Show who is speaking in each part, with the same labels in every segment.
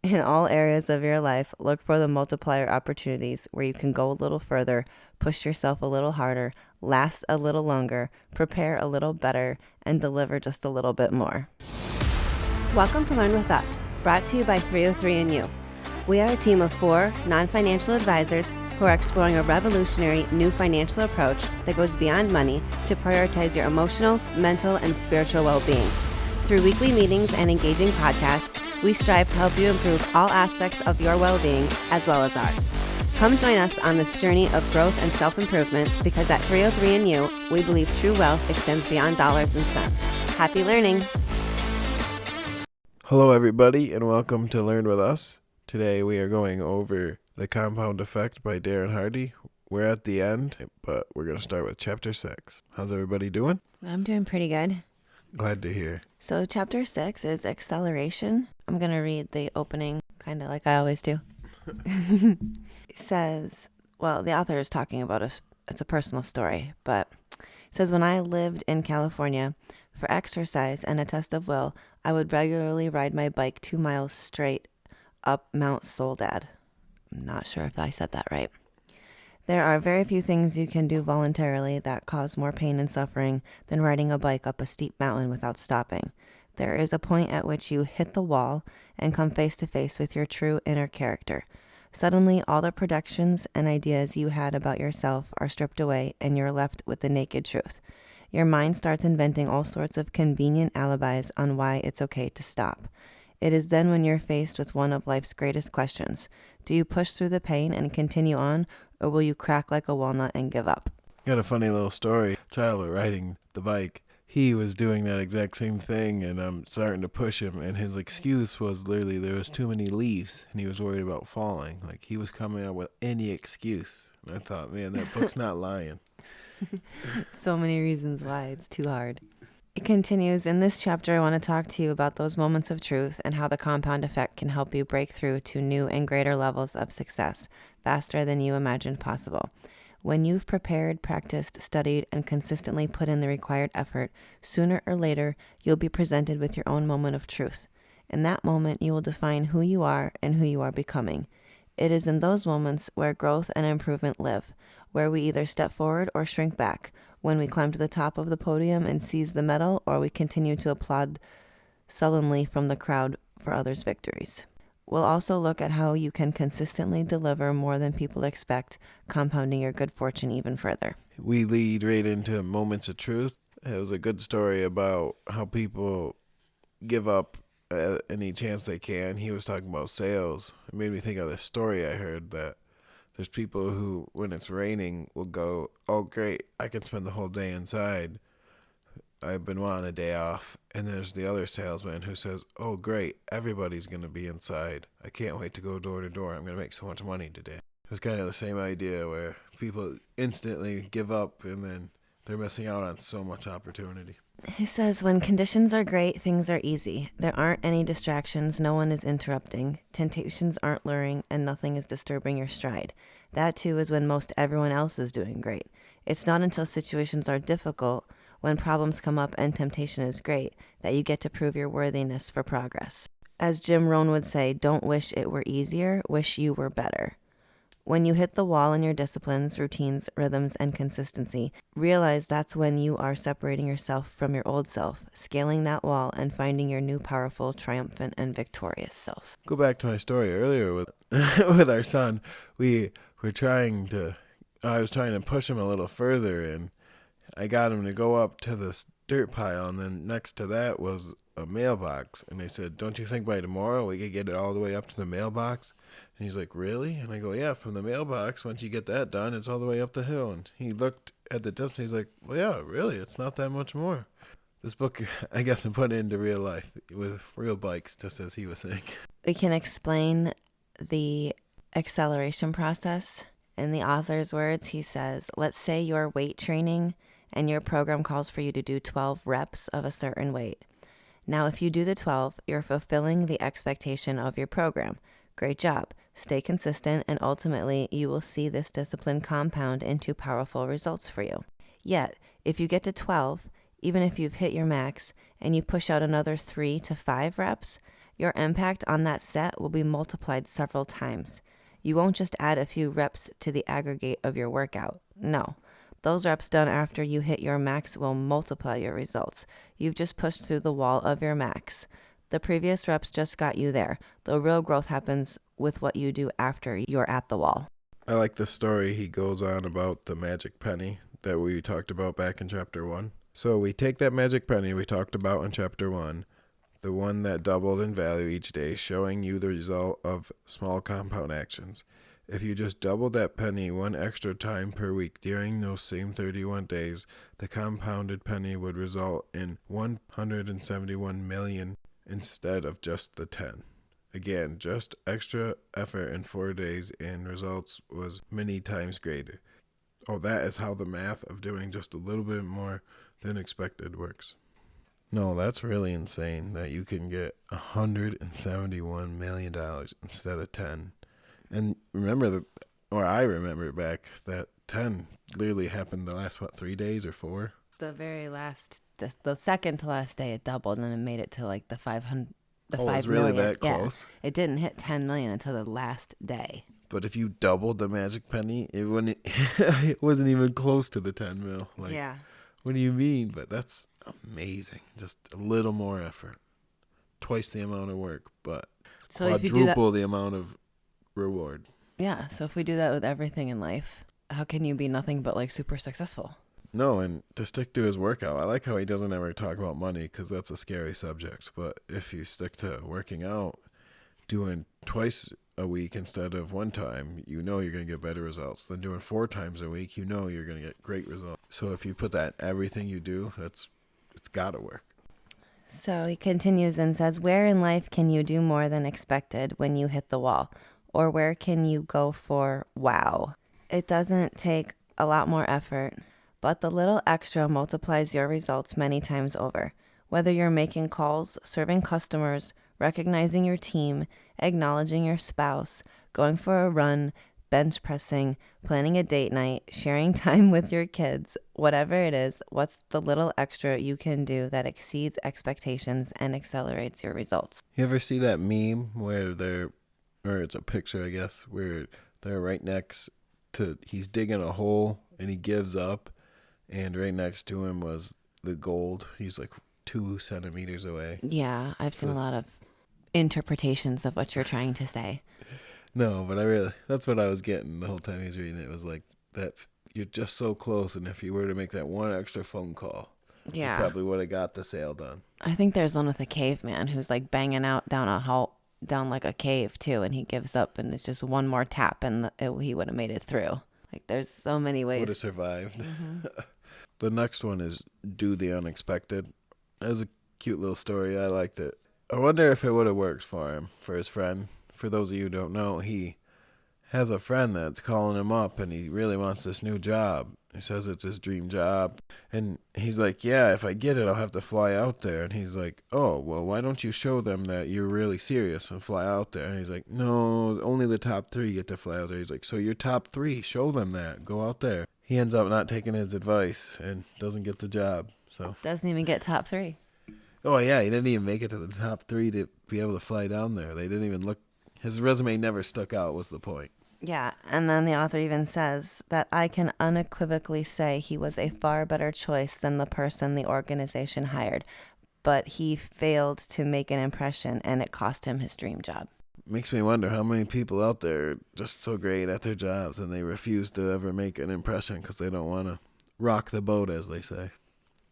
Speaker 1: In all areas of your life, look for the multiplier opportunities where you can go a little further, push yourself a little harder, last a little longer, prepare a little better, and deliver just a little bit more.
Speaker 2: Welcome to Learn With Us, brought to you by 303andU. We are a team of 4 non-financial advisors who are exploring a revolutionary new financial approach that goes beyond money to prioritize your emotional, mental, and spiritual well-being. Through weekly meetings and engaging podcasts, we strive to help you improve all aspects of your well-being as well as ours. Come join us on this journey of growth and self-improvement because at 303andU, we believe true wealth extends beyond dollars and cents. Happy learning!
Speaker 3: Hello everybody and welcome to Learn With Us. Today we are going over The Compound Effect by Darren Hardy. We're at the end, but we're going to start with Chapter 6. How's everybody doing?
Speaker 1: I'm doing pretty good.
Speaker 3: Glad to hear.
Speaker 1: So Chapter 6 is acceleration. I'm going to read the opening, kind of like I always do. It says, well, the author is talking about it's a personal story, but it says, when I lived in California, for exercise and a test of will, I would regularly ride my bike 2 miles straight up Mount Soledad. I'm not sure if I said that right. There are very few things you can do voluntarily that cause more pain and suffering than riding a bike up a steep mountain without stopping. There is a point at which you hit the wall and come face to face with your true inner character. Suddenly, all the projections and ideas you had about yourself are stripped away and you're left with the naked truth. Your mind starts inventing all sorts of convenient alibis on why it's okay to stop. It is then when you're faced with one of life's greatest questions. Do you push through the pain and continue on, or will you crack like a walnut and give up?
Speaker 3: Got a funny little story. Child was riding the bike. He was doing that exact same thing, and I'm starting to push him, and his excuse was literally there was too many leaves, and he was worried about falling. Like, he was coming up with any excuse. And I thought, man, that book's not lying.
Speaker 1: So many reasons why it's too hard. It continues, in this chapter I want to talk to you about those moments of truth and how the compound effect can help you break through to new and greater levels of success faster than you imagined possible. When you've prepared, practiced, studied, and consistently put in the required effort, sooner or later you'll be presented with your own moment of truth. In that moment you will define who you are and who you are becoming. It is in those moments where growth and improvement live, where we either step forward or shrink back, when we climb to the top of the podium and seize the medal, or we continue to applaud sullenly from the crowd for others' victories. We'll also look at how you can consistently deliver more than people expect, compounding your good fortune even further.
Speaker 3: We lead right into moments of truth. It was a good story about how people give up any chance they can. He was talking about sales. It made me think of this story I heard that there's people who, when it's raining, will go, oh, great, I can spend the whole day inside. I've been wanting a day off. And there's the other salesman who says, oh, great, everybody's going to be inside. I can't wait to go door to door. I'm going to make so much money today. It was kind of the same idea where people instantly give up and then they're missing out on so much opportunity.
Speaker 1: He says, when conditions are great, things are easy. There aren't any distractions, no one is interrupting. Temptations aren't luring, and nothing is disturbing your stride. That, too, is when most everyone else is doing great. It's not until situations are difficult, when problems come up and temptation is great, that you get to prove your worthiness for progress. As Jim Rohn would say, don't wish it were easier, wish you were better. When you hit the wall in your disciplines, routines, rhythms, and consistency, realize that's when you are separating yourself from your old self, scaling that wall, and finding your new powerful, triumphant, and victorious self.
Speaker 3: Go back to my story earlier with with our son. I was trying to push him a little further, and I got him to go up to this dirt pile, and then next to that was a mailbox. And they said, don't you think by tomorrow we could get it all the way up to the mailbox? And he's like, really? And I go, yeah, from the mailbox, once you get that done, it's all the way up the hill. And he looked at the distance. He's like, well, yeah, really, it's not that much more. This book, I guess, I'm putting into real life with real bikes, just as he was saying.
Speaker 1: We can explain the acceleration process. In the author's words, he says, let's say you're weight training and your program calls for you to do 12 reps of a certain weight. Now, if you do the 12, you're fulfilling the expectation of your program. Great job. Stay consistent, and ultimately, you will see this discipline compound into powerful results for you. Yet, if you get to 12, even if you've hit your max, and you push out another 3 to 5 reps, Your impact on that set will be multiplied several times. You won't just add a few reps to the aggregate of your workout. No. Those reps done after you hit your max will multiply your results. You've just pushed through the wall of your max. The previous reps just got you there. The real growth happens with what you do after you're at the wall.
Speaker 3: I like the story he goes on about the magic penny that we talked about back in chapter 1. So we take that magic penny we talked about in chapter 1, the one that doubled in value each day, showing you the result of small compound actions. If you just doubled that penny one extra time per week during those same 31 days, the compounded penny would result in 171 million instead of just the 10. Again, just extra effort in 4 days and results was many times greater. Oh, that is how the math of doing just a little bit more than expected works. No, that's really insane that you can get $171 million instead of 10. And remember I remember back that 10 literally happened the last, 3 days or 4?
Speaker 1: The very last, the second to last day it doubled and it made it to like the 500. The
Speaker 3: Oh,
Speaker 1: 5
Speaker 3: it's really
Speaker 1: million.
Speaker 3: that close?
Speaker 1: Yeah. It didn't hit 10 million until the last day.
Speaker 3: But if you doubled the magic penny, it wouldn't. It wasn't even close to the 10 mil. Like,
Speaker 1: Yeah.
Speaker 3: what do you mean? But that's amazing. Just a little more effort, twice the amount of work, but
Speaker 1: So if you do that,
Speaker 3: quadruple the amount of reward.
Speaker 1: yeah. So if we do that with everything in life, how can you be nothing but like super successful?
Speaker 3: No, and to stick to his workout, I like how he doesn't ever talk about money because that's a scary subject. But if you stick to working out, doing twice a week instead of one time, you know you're going to get better results. Then doing 4 times a week, you know you're going to get great results. So if you put that in everything you do, it's got to work.
Speaker 1: So he continues and says, where in life can you do more than expected when you hit the wall? Or where can you go for wow? It doesn't take a lot more effort, but the little extra multiplies your results many times over. Whether you're making calls, serving customers, recognizing your team, acknowledging your spouse, going for a run, bench pressing, planning a date night, sharing time with your kids, whatever it is, what's the little extra you can do that exceeds expectations and accelerates your results?
Speaker 3: You ever see that meme where or it's a picture, I guess, where they're right next to, he's digging a hole and he gives up, and right next to him was the gold. He's like 2 centimeters away.
Speaker 1: Yeah, I've seen a lot of interpretations of what you're trying to say.
Speaker 3: No, but that's what I was getting the whole time he was reading it. It was like that you're just so close, and if you were to make that one extra phone call, you probably would have got the sale done.
Speaker 1: I think there's one with a caveman who's like banging out down like a cave too, and he gives up, and it's just one more tap, and he would have made it through. Like there's so many ways.
Speaker 3: Would have survived.
Speaker 1: Mm-hmm.
Speaker 3: The next one is do the unexpected. That was a cute little story. I liked it. I wonder if it would have worked for him, for his friend. For those of you who don't know, he has a friend that's calling him up, and he really wants this new job. He says it's his dream job. And he's like, yeah, if I get it, I'll have to fly out there. And he's like, oh, well, why don't you show them that you're really serious and fly out there? And he's like, no, only the top 3 get to fly out there. He's like, so you're top 3. Show them that. Go out there. He ends up not taking his advice and doesn't get the job. So
Speaker 1: Doesn't even get top 3.
Speaker 3: Oh, yeah, he didn't even make it to the top 3 to be able to fly down there. They didn't even look. His resume never stuck out, was the point.
Speaker 1: Yeah, and then the author even says that I can unequivocally say he was a far better choice than the person the organization hired, but he failed to make an impression, and it cost him his dream job.
Speaker 3: Makes me wonder how many people out there are just so great at their jobs and they refuse to ever make an impression because they don't want to rock the boat, as they say.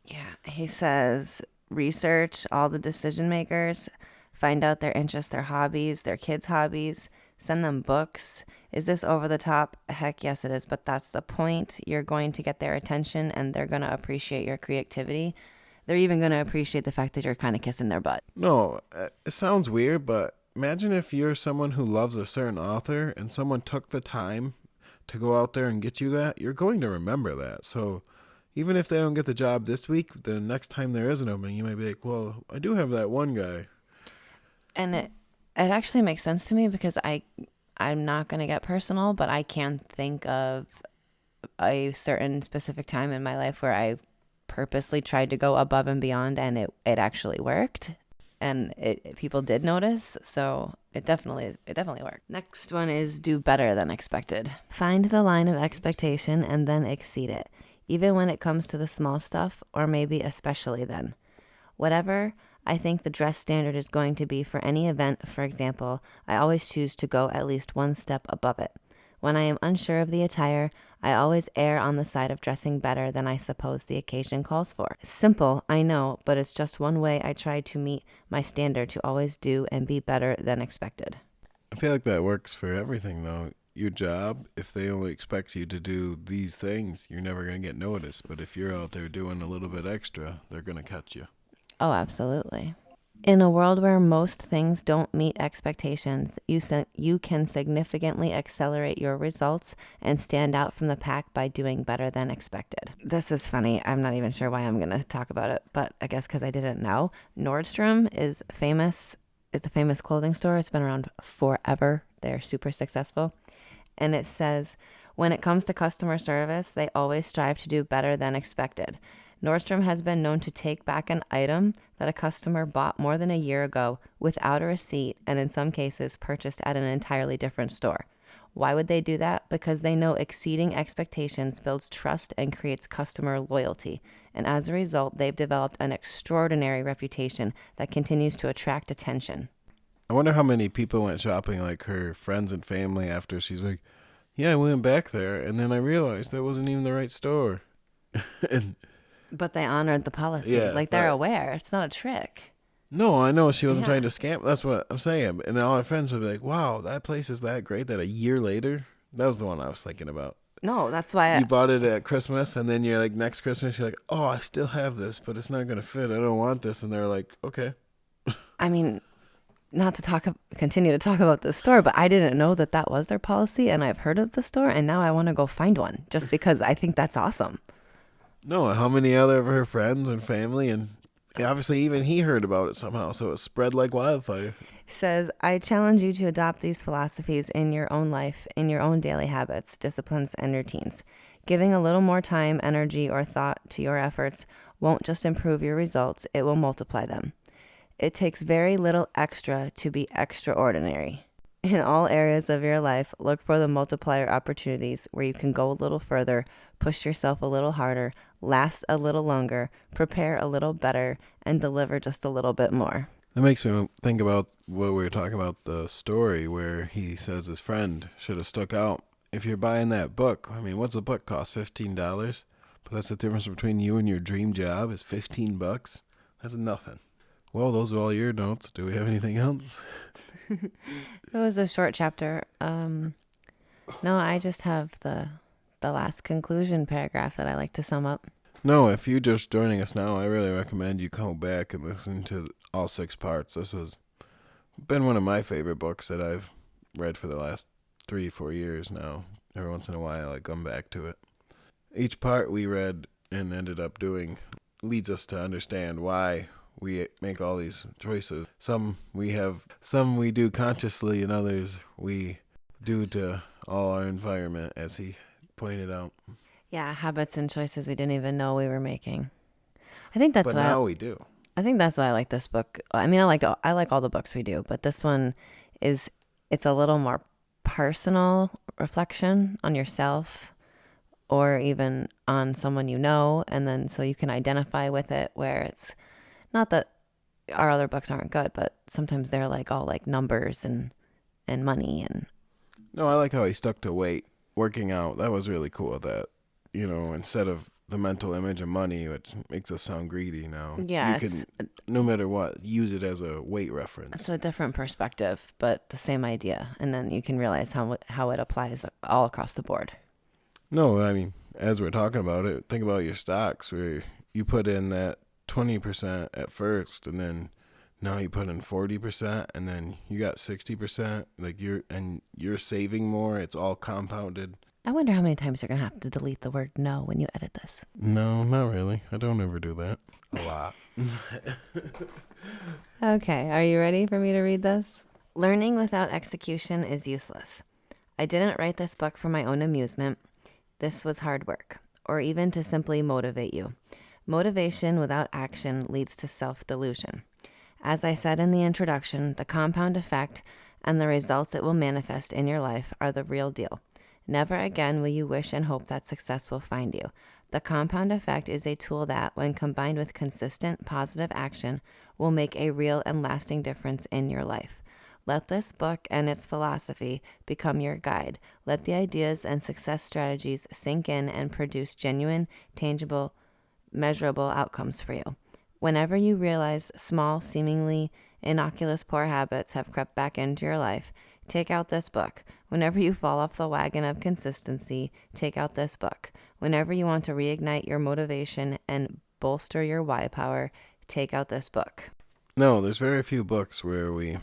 Speaker 1: Yeah, he says research all the decision makers, find out their interests, their hobbies, their kids' hobbies, send them books. Is this over the top? Heck yes it is, but that's the point. You're going to get their attention and they're going to appreciate your creativity. They're even going to appreciate the fact that you're kind of kissing their butt.
Speaker 3: No, it sounds weird, but imagine if you're someone who loves a certain author and someone took the time to go out there and get you that, you're going to remember that. So even if they don't get the job this week, the next time there is an opening, you might be like, well, I do have that one guy.
Speaker 1: And it actually makes sense to me because I'm not going to get personal, but I can think of a certain specific time in my life where I purposely tried to go above and beyond and it actually worked. and people did notice. So it definitely worked. Next one is do better than expected. Find the line of expectation and then exceed it, even when it comes to the small stuff, or maybe especially then. Whatever I think the dress standard is going to be for any event, for example, I always choose to go at least one step above it. When I am unsure of the attire, I always err on the side of dressing better than I suppose the occasion calls for. Simple, I know, but it's just one way I try to meet my standard to always do and be better than expected.
Speaker 3: I feel like that works for everything, though. Your job, if they only expect you to do these things, you're never going to get noticed. But if you're out there doing a little bit extra, they're going to catch you.
Speaker 1: Oh, absolutely. In a world where most things don't meet expectations, you can significantly accelerate your results and stand out from the pack by doing better than expected. This is funny. I'm not even sure why I'm going to talk about it, but I guess because I didn't know. Nordstrom is famous. It's a famous clothing store. It's been around forever. They're super successful. And it says, when it comes to customer service, they always strive to do better than expected. Nordstrom has been known to take back an item that a customer bought more than a year ago without a receipt, and in some cases purchased at an entirely different store. Why would they do that? Because they know exceeding expectations builds trust and creates customer loyalty. And as a result, they've developed an extraordinary reputation that continues to attract attention.
Speaker 3: I wonder how many people went shopping, like her friends and family, after she's like, yeah, I went back there, and then I realized that wasn't even the right store. and
Speaker 1: But they honored the policy.
Speaker 3: Yeah,
Speaker 1: like they're
Speaker 3: but-
Speaker 1: aware. It's not a trick.
Speaker 3: No, I know she wasn't
Speaker 1: Yeah.
Speaker 3: trying to scam. That's what I'm saying. And then all my friends would be like, wow, that place is that great that a year later? That was the one I was thinking about.
Speaker 1: No, that's why
Speaker 3: You bought it at Christmas, and then you're like, next Christmas, you're like, oh, I still have this, but it's not going to fit. I don't want this. And they're like, okay.
Speaker 1: I mean, not to continue to talk about this store, but I didn't know that was their policy, and I've heard of the store, and now I want to go find one just because I think that's awesome.
Speaker 3: No, how many other of her friends and family, and obviously even he heard about it somehow, so it spread like wildfire.
Speaker 1: Says, I challenge you to adopt these philosophies in your own life, in your own daily habits, disciplines, and routines. Giving a little more time, energy, or thought to your efforts won't just improve your results, it will multiply them. It takes very little extra to be extraordinary. In all areas of your life, look for the multiplier opportunities where you can go a little further, push yourself a little harder, last a little longer, prepare a little better, and deliver just a little bit more.
Speaker 3: That makes me think about what we were talking about, the story where he says his friend should have stuck out. If you're buying that book, I mean, what's a book cost? $15? But that's the difference between you and your dream job is $15. That's nothing. Well, those are all your notes. Do we have anything else?
Speaker 1: It was a short chapter. No, I just have the last conclusion paragraph that I like to sum up.
Speaker 3: No, if you're just joining us now, I really recommend you come back and listen to all 6 parts. This has been one of my favorite books that I've read for the last 3-4 years now. Every once in a while, I come back to it. Each part we read and ended up doing leads us to understand why we make all these choices. Some we do consciously, and others we do to all our environment, as he pointed out.
Speaker 1: Yeah, habits and choices we didn't even know we were making. I think that's
Speaker 3: But
Speaker 1: why
Speaker 3: now we do.
Speaker 1: I think that's why I like this book. I mean, I like all the books we do, but this one it's a little more personal reflection on yourself or even on someone you know, and then so you can identify with it, where it's not that our other books aren't good, but sometimes they're like all like numbers and money and
Speaker 3: No, I like how he stuck to weight, working out. That was really cool. That, instead of the mental image of money, which makes us sound greedy now.
Speaker 1: Yeah,
Speaker 3: you can, no matter what, use it as a weight reference.
Speaker 1: it's a different perspective, but the same idea. And then you can realize how it applies all across the board.
Speaker 3: No, I mean, as we're talking about it, think about your stocks where you put in that 20% at first, and then now you put in 40%, and then you got 60%. Like you're saving more. It's all compounded.
Speaker 1: I wonder how many times you're going to have to delete the word no when you edit this.
Speaker 3: No, not really. I don't ever do that. A lot.
Speaker 1: Okay, are you ready for me to read this? Learning without execution is useless. I didn't write this book for my own amusement. This was hard work, or even to simply motivate you. Motivation without action leads to self-delusion. As I said in the introduction, the compound effect and the results it will manifest in your life are the real deal. Never again will you wish and hope that success will find you. The compound effect is a tool that, when combined with consistent positive action, will make a real and lasting difference in your life. Let this book and its philosophy become your guide. Let the ideas and success strategies sink in and produce genuine, tangible, measurable outcomes for you. Whenever you realize small, seemingly innocuous poor habits have crept back into your life, take out this book. Whenever you fall off the wagon of consistency, take out this book. Whenever you want to reignite your motivation and bolster your why power, take out this book.
Speaker 3: No, there's very few books where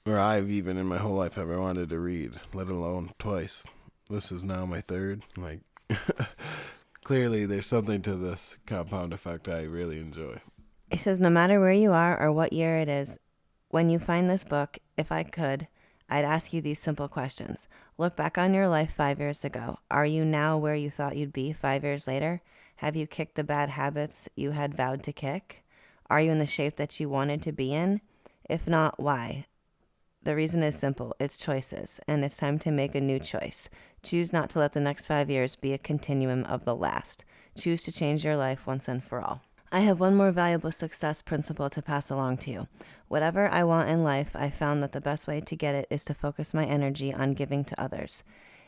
Speaker 3: I've even in my whole life ever wanted to read, let alone twice. This is now my third. Like, clearly there's something to this compound effect I really enjoy.
Speaker 1: It says, no matter where you are or what year it is, when you find this book, if I could, I'd ask you these simple questions. Look back on your life 5 years ago. Are you now where you thought you'd be 5 years later? Have you kicked the bad habits you had vowed to kick? Are you in the shape that you wanted to be in? If not, why? The reason is simple. It's choices, and it's time to make a new choice. Choose not to let the next 5 years be a continuum of the last. Choose to change your life once and for all. I have one more valuable success principle to pass along to you. Whatever I want in life, I found that the best way to get it is to focus my energy on giving to others.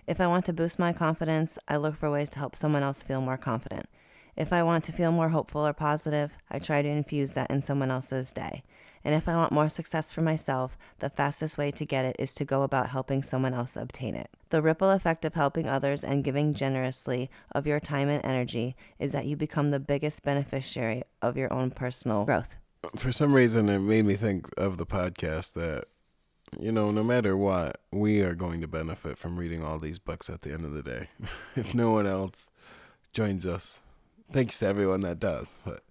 Speaker 1: If I want to boost my confidence, I look for ways to help someone else feel more confident. If I want to feel more hopeful or positive, I try to infuse that in someone else's day. And if I want more success for myself, the fastest way to get it is to go about helping someone else obtain it. The ripple effect of helping others and giving generously of your time and energy is that you become the biggest beneficiary of your own personal growth.
Speaker 3: For some reason, it made me think of the podcast that, no matter what, we are going to benefit from reading all these books at the end of the day. If no one else joins us. Thanks to everyone that does, but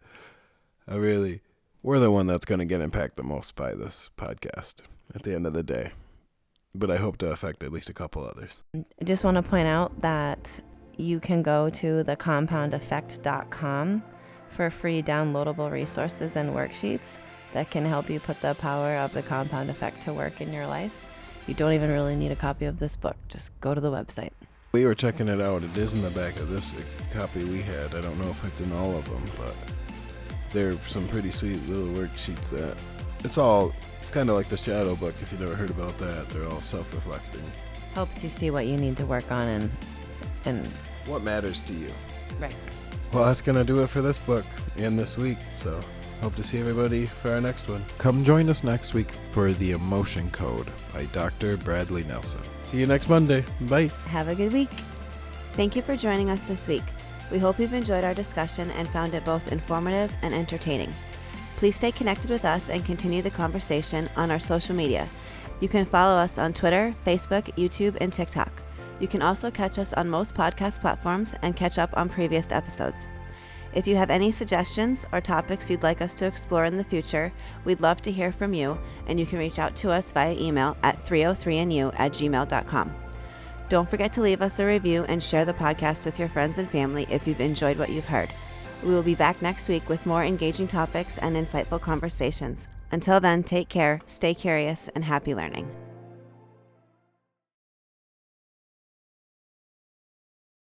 Speaker 3: we're the one that's going to get impacted the most by this podcast at the end of the day. But I hope to affect at least a couple others.
Speaker 1: I just want to point out that you can go to thecompoundeffect.com for free downloadable resources and worksheets that can help you put the power of the compound effect to work in your life. You don't even really need a copy of this book. Just go to the website.
Speaker 3: We were checking it out. It is in the back of this copy we had. I don't know if it's in all of them, but there are some pretty sweet little worksheets that it's kind of like the shadow book, if you've never heard about that. They're all self-reflecting.
Speaker 1: Helps you see what you need to work on and
Speaker 3: what matters to you.
Speaker 1: Right.
Speaker 3: Well, that's going to do it for this book and this week, so hope to see everybody for our next one. Come join us next week for The Emotion Code by Dr. Bradley Nelson. See you next Monday. Bye.
Speaker 2: Have a good week. Thank you for joining us this week. We hope you've enjoyed our discussion and found it both informative and entertaining. Please stay connected with us and continue the conversation on our social media. You can follow us on Twitter, Facebook, YouTube, and TikTok. You can also catch us on most podcast platforms and catch up on previous episodes. If you have any suggestions or topics you'd like us to explore in the future, we'd love to hear from you, and you can reach out to us via email at 303nu@gmail.com. Don't forget to leave us a review and share the podcast with your friends and family if you've enjoyed what you've heard. We will be back next week with more engaging topics and insightful conversations. Until then, take care, stay curious, and happy learning.